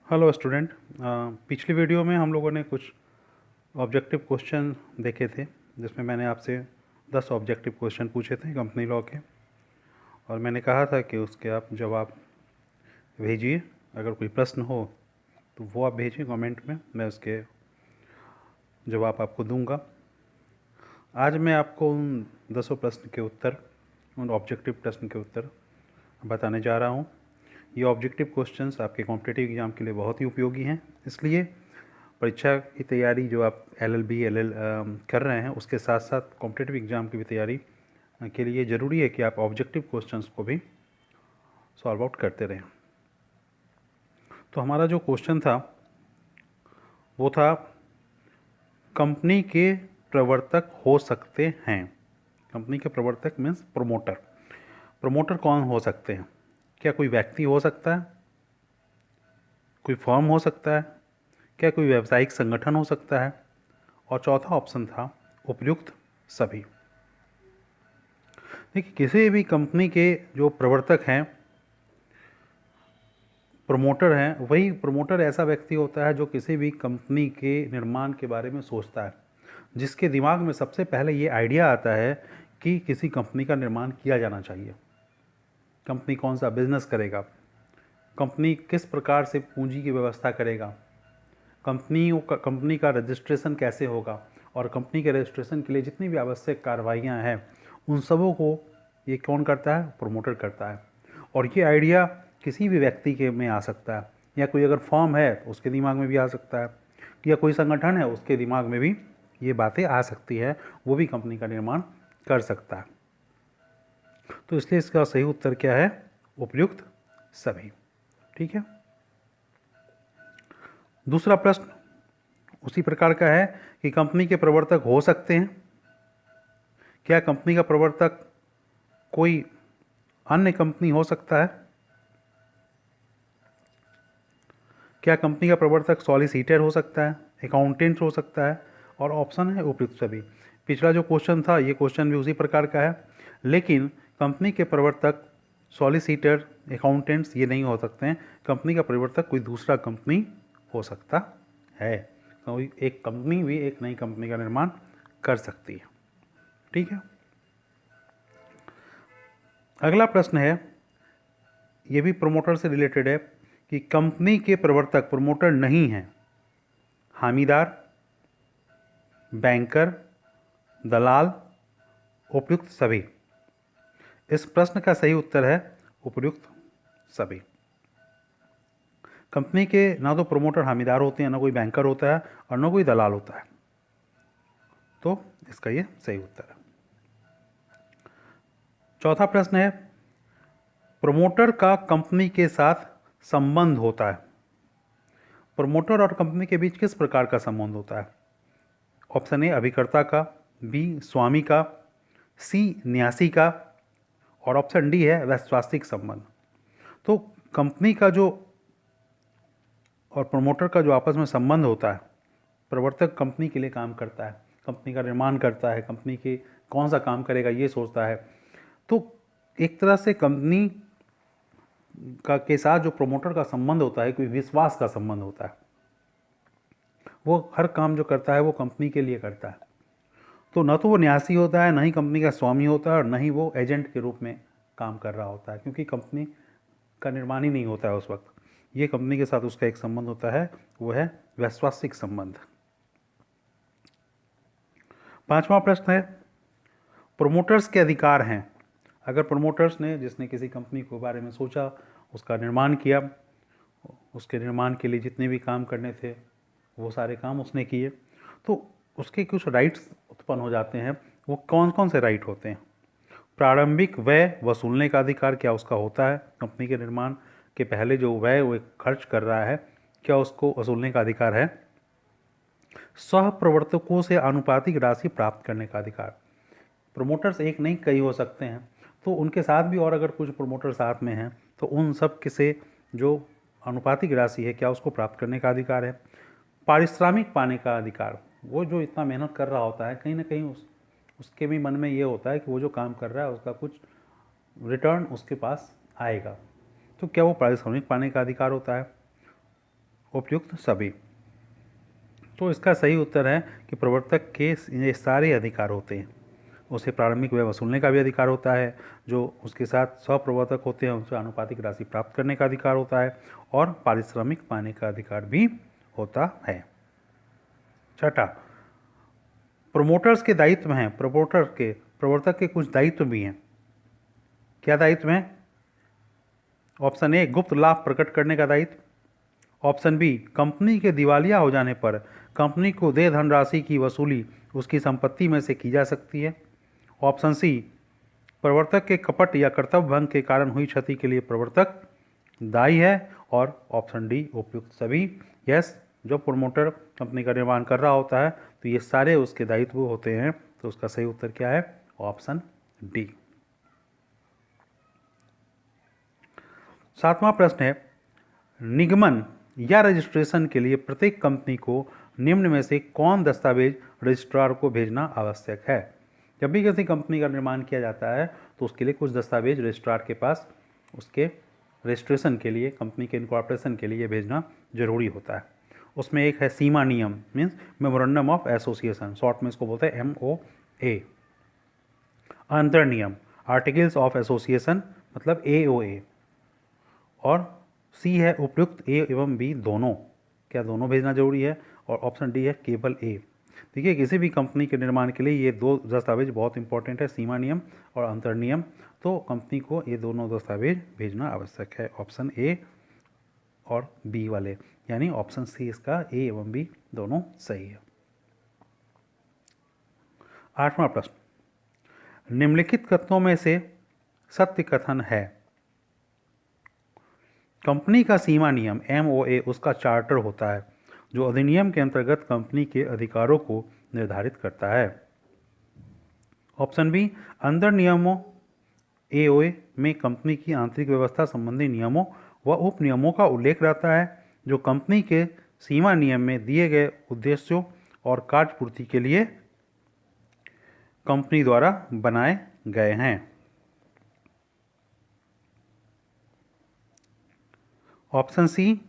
Hello student. पिछली video में हम लोगों ने कुछ ऑब्जेक्टिव क्वेश्चन देखे थे, जिसमें मैंने आपसे 10 ऑब्जेक्टिव क्वेश्चन पूछे थे कंपनी लॉ के, और मैंने कहा था कि उसके आप जवाब भेजिए। अगर कोई प्रश्न हो तो वो आप भेजिए कमेंट में, मैं उसके जवाब आपको दूंगा। आज मैं आपको उन 10 प्रश्न के उत्तर, उन ऑब्जेक्टिव प्रश्न के उत्तर बताने जा रहा हूँ। ये ऑब्जेक्टिव क्वेश्चंस आपके कॉम्पिटिटिव एग्ज़ाम के लिए बहुत ही उपयोगी हैं, इसलिए परीक्षा की तैयारी जो आप LLB कर रहे हैं, उसके साथ साथ कॉम्पिटिटिव एग्ज़ाम की भी तैयारी के लिए ज़रूरी है कि आप ऑब्जेक्टिव क्वेश्चंस को भी सॉल्व आउट करते रहें। तो हमारा जो क्वेश्चन था वो था, कंपनी के प्रवर्तक हो सकते हैं। कंपनी के प्रवर्तक मीन्स प्रोमोटर। प्रोमोटर कौन हो सकते हैं? क्या कोई व्यक्ति हो सकता है, कोई फर्म हो सकता है, क्या कोई व्यावसायिक संगठन हो सकता है, और चौथा ऑप्शन था उपयुक्त सभी। देखिए, किसी भी कंपनी के जो प्रवर्तक हैं, प्रमोटर हैं, वही प्रमोटर ऐसा व्यक्ति होता है जो किसी भी कंपनी के निर्माण के बारे में सोचता है, जिसके दिमाग में सबसे पहले ये आइडिया आता है कि किसी कंपनी का निर्माण किया जाना चाहिए। कंपनी कौन सा बिजनेस करेगा, कंपनी किस प्रकार से पूंजी की व्यवस्था करेगा, कंपनी का रजिस्ट्रेशन कैसे होगा, और कंपनी के रजिस्ट्रेशन के लिए जितनी भी आवश्यक कार्रवाइयाँ हैं, उन सबों को ये कौन करता है? प्रमोटर करता है। और ये आइडिया किसी भी व्यक्ति के में आ सकता है, या कोई अगर फर्म है तो उसके दिमाग में भी आ सकता है, या कोई संगठन है उसके दिमाग में भी ये बातें आ सकती है, वो भी कंपनी का निर्माण कर सकता है। तो इसलिए इसका सही उत्तर क्या है? उपयुक्त सभी। ठीक है। दूसरा प्रश्न उसी प्रकार का है कि कंपनी के प्रवर्तक हो सकते हैं। क्या कंपनी का प्रवर्तक कोई अन्य कंपनी हो सकता है? क्या कंपनी का प्रवर्तक सॉलिसिटर हो सकता है, अकाउंटेंट हो सकता है, और ऑप्शन है उपयुक्त सभी। पिछला जो क्वेश्चन था, ये क्वेश्चन भी उसी प्रकार का है, लेकिन कंपनी के प्रवर्तक सॉलिसिटर, अकाउंटेंट्स ये नहीं हो सकते हैं। कंपनी का प्रवर्तक कोई दूसरा कंपनी हो सकता है। तो एक कंपनी भी एक नई कंपनी का निर्माण कर सकती है। ठीक है। अगला प्रश्न है, ये भी प्रमोटर से रिलेटेड है, कि कंपनी के प्रवर्तक प्रमोटर नहीं हैं, हामीदार, बैंकर, दलाल, उपयुक्त सभी। इस प्रश्न का सही उत्तर है उपयुक्त सभी। कंपनी के ना तो प्रमोटर हामीदार होते हैं, ना कोई बैंकर होता है, और ना कोई दलाल होता है। तो इसका ये सही उत्तर है। चौथा प्रश्न है, प्रमोटर का कंपनी के साथ संबंध होता है। प्रमोटर और कंपनी के बीच किस प्रकार का संबंध होता है? ऑप्शन ए अभिकर्ता का, बी स्वामी का, सी न्यासी का, और ऑप्शन डी है वैश्वासिक संबंध। तो कंपनी का जो और प्रमोटर का जो आपस में संबंध होता है, प्रवर्तक कंपनी के लिए काम करता है, कंपनी का निर्माण करता है, कंपनी के कौन सा काम करेगा ये सोचता है। तो एक तरह से कंपनी का के साथ जो प्रमोटर का संबंध होता है, कोई विश्वास का संबंध होता है। वो हर काम जो करता है वो कंपनी के लिए करता है। तो न तो वो न्यासी होता है, न ही कंपनी का स्वामी होता है, और न ही वो एजेंट के रूप में काम कर रहा होता है, क्योंकि कंपनी का निर्माण ही नहीं होता है उस वक्त। ये कंपनी के साथ उसका एक संबंध होता है, वो है वैश्वासिक संबंध। पांचवा प्रश्न है, प्रोमोटर्स के अधिकार हैं। अगर प्रोमोटर्स ने, जिसने किसी कंपनी के बारे में सोचा, उसका निर्माण किया, उसके निर्माण के लिए जितने भी काम करने थे वो सारे काम उसने किए, तो उसके कुछ राइट्स उत्पन्न हो जाते हैं। वो कौन कौन से राइट होते हैं? प्रारंभिक व्यय वसूलने का अधिकार क्या उसका होता है? कंपनी के निर्माण के पहले जो व्यय वो खर्च कर रहा है, क्या उसको वसूलने का अधिकार है? सह प्रवर्तकों से आनुपातिक राशि प्राप्त करने का अधिकार। प्रोमोटर्स एक नहीं कई हो सकते हैं, तो उनके साथ भी और अगर कुछ प्रोमोटर साथ में हैं तो उन सब के से जो आनुपातिक राशि है, क्या उसको प्राप्त करने का अधिकार है? पारिश्रमिक पाने का अधिकार। वो जो इतना मेहनत कर रहा होता है, कहीं ना कहीं उसके भी मन में ये होता है कि वो जो काम कर रहा है उसका कुछ रिटर्न उसके पास आएगा, तो क्या वो पारिश्रमिक पाने का अधिकार होता है? उपयुक्त सभी। तो इसका सही उत्तर है कि प्रवर्तक के ये सारे अधिकार होते हैं। उसे प्रारंभिक व्यय वसूलने का भी अधिकार होता है, जो उसके साथ स्वप्रवर्तक होते हैं उनसे आनुपातिक राशि प्राप्त करने का अधिकार होता है, और पारिश्रमिक पाने का अधिकार भी होता है। छठा, प्रोमोटर्स के दायित्व हैं। प्रवर्तक के कुछ दायित्व भी हैं। क्या दायित्व हैं? ऑप्शन ए, गुप्त लाभ प्रकट करने का दायित्व। ऑप्शन बी, कंपनी के दिवालिया हो जाने पर कंपनी को देय धनराशि की वसूली उसकी संपत्ति में से की जा सकती है। ऑप्शन सी, प्रवर्तक के कपट या कर्तव्य भंग के कारण हुई क्षति के लिए प्रवर्तक दायी है। और ऑप्शन डी, उपयुक्त सभी। यस, जब प्रमोटर कंपनी का निर्माण कर रहा होता है तो ये सारे उसके दायित्व होते हैं। तो उसका सही उत्तर क्या है? Option D. सातवां प्रश्न है, निगमन या रजिस्ट्रेशन के लिए प्रत्येक कंपनी को निम्न में से कौन दस्तावेज रजिस्ट्रार को भेजना आवश्यक है? जब भी किसी कंपनी का निर्माण किया जाता है तो उसके लिए कुछ दस्तावेज रजिस्ट्रार के पास उसके रजिस्ट्रेशन के लिए, कंपनी के इनकॉर्पोरेशन के लिए भेजना जरूरी होता है। उसमें एक है सीमा नियम, means memorandum of association, short में इसको बोलते हैं MOA। अंतर नियम, आर्टिकल्स ऑफ एसोसिएशन, मतलब AOA। और सी है उपयुक्त ए एवं बी दोनों। क्या दोनों भेजना जरूरी है? और ऑप्शन डी है केवल ए। देखिए, किसी भी कंपनी के निर्माण के लिए ये दो दस्तावेज बहुत इंपॉर्टेंट है, सीमा नियम और अंतर नियम। तो कंपनी को ये दोनों दस्तावेज भेजना आवश्यक है, ऑप्शन ए और बी वाले, यानी ऑप्शन सी इसका ए एवं बी दोनों सही है। आठवां प्रश्न, निम्नलिखित कथनों में से सत्य कथन है? कंपनी का सीमा नियम MOA उसका चार्टर होता है जो अधिनियम के अंतर्गत कंपनी के अधिकारों को निर्धारित करता है। ऑप्शन बी, अंदर नियमों AOA में कंपनी की आंतरिक व्यवस्था संबंधी नियमों व उप नियमों का उल्लेख रहता है जो कंपनी के सीमा नियम में दिए गए उद्देश्यों और कार्यपूर्ति के लिए कंपनी द्वारा बनाए गए हैं। ऑप्शन सी,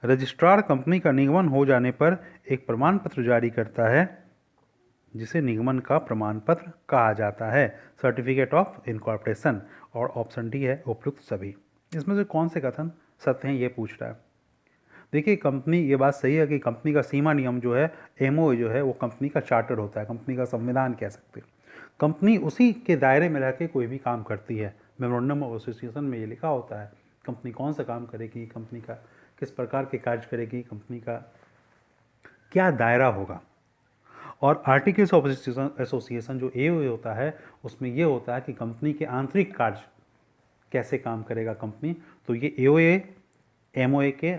रजिस्ट्रार कंपनी का निगमन हो जाने पर एक प्रमाण पत्र जारी करता है जिसे निगमन का प्रमाण पत्र कहा जाता है, सर्टिफिकेट ऑफ इनकॉर्पोरेशन। और ऑप्शन डी है उपयुक्त सभी। इसमें से कौन से कथन सत्य हैं ये पूछ रहा है। देखिए, कंपनी, ये बात सही है कि कंपनी का सीमा नियम जो है, MOA जो है, वो कंपनी का चार्टर होता है, कंपनी का संविधान कह सकते हैं। कंपनी उसी के दायरे में रह के कोई भी काम करती है। मेमोरेंडम ऑफ एसोसिएशन में ये लिखा होता है कंपनी कौन सा काम करेगी, कंपनी का किस प्रकार के कार्य करेगी, कंपनी का क्या दायरा होगा। और आर्टिकल्स ऑफ एसोसिएशन जो AOA होता है उसमें ये होता है कि कंपनी के आंतरिक कार्य कैसे काम करेगा कंपनी। तो ये AOA MOA के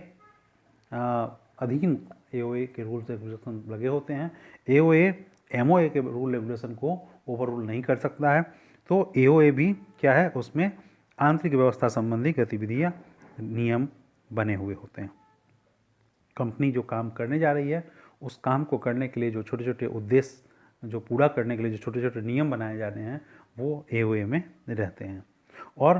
अधीन AOA के रूल्स रेगुलेशन लगे होते हैं। AOA MOA के रूल रेगुलेशन को ओवर रूल नहीं कर सकता है। तो AOA भी क्या है, उसमें आंतरिक व्यवस्था संबंधी गतिविधियां, नियम बने हुए होते हैं। कंपनी जो काम करने जा रही है उस काम को करने के लिए जो छोटे छोटे उद्देश्य, जो पूरा करने के लिए जो छोटे छोटे नियम बनाए जाते हैं वो AOA में रहते हैं। और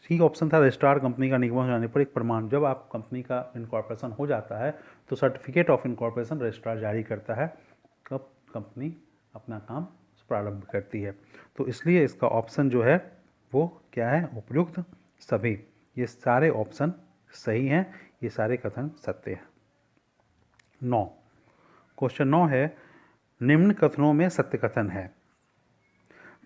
सी ऑप्शन था, रजिस्ट्रार कंपनी का निगमन हो जाने पर एक प्रमाण, जब आप कंपनी का इनकॉर्पोरेशन हो जाता है तो सर्टिफिकेट ऑफ इनकॉर्पोरेशन रजिस्ट्रार जारी करता है, कब कंपनी अपना काम प्रारंभ करती है। तो इसलिए इसका ऑप्शन जो है वो क्या है, उपयुक्त सभी। ये सारे ऑप्शन सही हैं, ये सारे कथन सत्य हैं। 9, क्वेश्चन 9 है, निम्न कथनों में सत्य कथन है?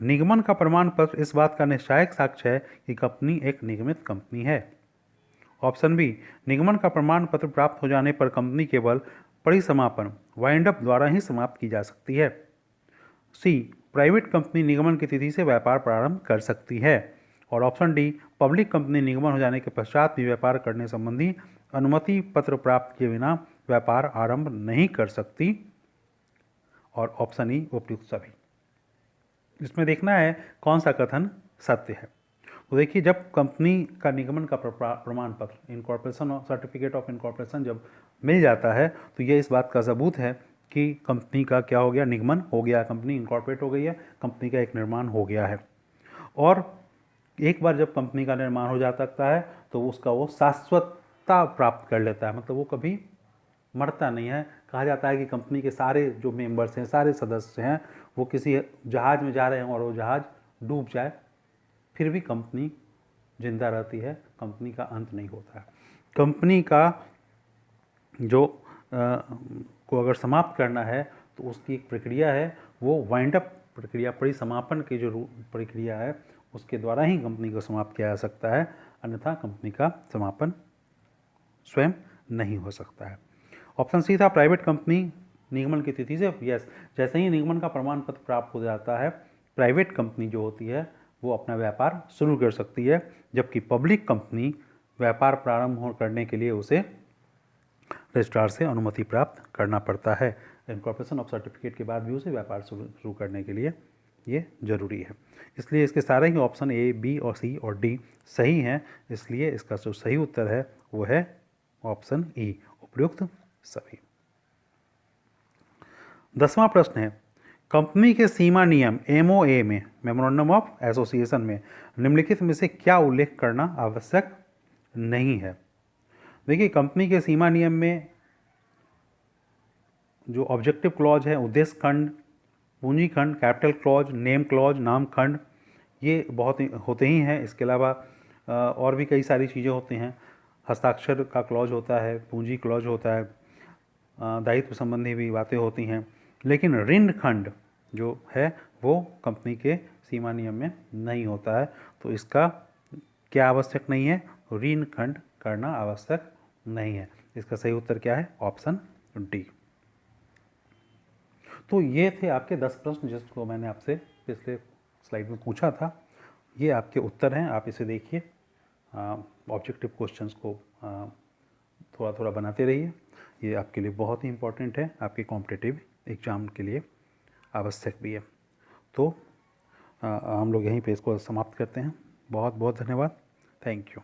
निगमन का प्रमाण पत्र इस बात का निश्चायक साक्ष्य है कि कंपनी एक निगमित कंपनी है। ऑप्शन बी, निगमन का प्रमाण पत्र प्राप्त हो जाने पर कंपनी केवल परिसमापन वाइंड अप द्वारा ही समाप्त की जा सकती है। सी, प्राइवेट कंपनी निगमन की तिथि से व्यापार प्रारंभ कर सकती है। और ऑप्शन डी, पब्लिक कंपनी निगमन हो जाने के पश्चात भी व्यापार करने संबंधी अनुमति पत्र प्राप्त किए बिना व्यापार आरंभ नहीं कर सकती। और ऑप्शन ई, उपयुक्त सभी। इसमें देखना है कौन सा कथन सत्य है। तो देखिए, जब कंपनी का निगमन का प्रमाण पत्र, इनकॉर्पोरेशन और सर्टिफिकेट ऑफ इनकॉर्पोरेशन जब मिल जाता है तो ये इस बात का सबूत है कि कंपनी का क्या हो गया, निगमन हो गया, कंपनी इनकॉर्पोरेट हो गई है, कंपनी का एक निर्माण हो गया है। और एक बार जब कंपनी का निर्माण हो जाता है तो उसका वो शाश्वत सत्ता प्राप्त कर लेता है, मतलब वो कभी मरता नहीं है। कहा जाता है कि कंपनी के सारे जो मेंबर्स हैं, सारे सदस्य हैं, वो किसी जहाज़ में जा रहे हैं और वो जहाज़ डूब जाए, फिर भी कंपनी जिंदा रहती है, कंपनी का अंत नहीं होता है। कंपनी का जो को अगर समाप्त करना है तो उसकी एक प्रक्रिया है, वो वाइंड अप प्रक्रिया, परिसमापन की जो प्रक्रिया है उसके द्वारा ही कंपनी को समाप्त किया जा सकता है, अन्यथा कंपनी का समापन स्वयं नहीं हो सकता है। ऑप्शन सी था प्राइवेट कंपनी निगमन की तिथि से। यस, जैसे ही निगमन का प्रमाण पत्र प्राप्त हो जाता है, प्राइवेट कंपनी जो होती है वो अपना व्यापार शुरू कर सकती है, जबकि पब्लिक कंपनी व्यापार प्रारंभ करने के लिए उसे रजिस्ट्रार से अनुमति प्राप्त करना पड़ता है। इनकॉर्पोरेशन ऑफ सर्टिफिकेट के बाद भी उसे व्यापार शुरू करने के लिए ये जरूरी है। इसलिए इसके सारे ही ऑप्शन ए, बी और सी और डी सही हैं। इसलिए इसका जो सही उत्तर है वो है ऑप्शन ई, उपयुक्त सभी। 10वां प्रश्न है, कंपनी के सीमा नियम MOA में, मेमोरेंडम ऑफ एसोसिएशन में, निम्नलिखित में से क्या उल्लेख करना आवश्यक नहीं है। देखिए, कंपनी के सीमा नियम में जो ऑब्जेक्टिव क्लॉज है, उद्देश्य खंड, पूंजी खंड, कैपिटल क्लॉज, नेम क्लॉज, नाम खंड, ये बहुत होते ही हैं। इसके अलावा और भी कई सारी चीज़ें होती हैं। हस्ताक्षर का क्लॉज होता है, पूंजी क्लॉज होता है, दायित्व संबंधी भी बातें होती हैं। लेकिन ऋण खंड जो है वो कंपनी के सीमा नियम में नहीं होता है, तो इसका क्या आवश्यक नहीं है, ऋण खंड करना आवश्यक नहीं है। इसका सही उत्तर क्या है, ऑप्शन डी। तो ये थे आपके 10 प्रश्न जिसको मैंने आपसे पिछले स्लाइड में पूछा था। ये आपके उत्तर हैं, आप इसे देखिए। ऑब्जेक्टिव क्वेश्चंस को थोड़ा थोड़ा बनाते रहिए। ये आपके लिए बहुत ही इम्पोर्टेंट है, आपके कॉम्पिटिटिव एग्ज़ाम के लिए आवश्यक भी है। तो हम लोग यहीं पे इसको समाप्त करते हैं। बहुत बहुत धन्यवाद। Thank you.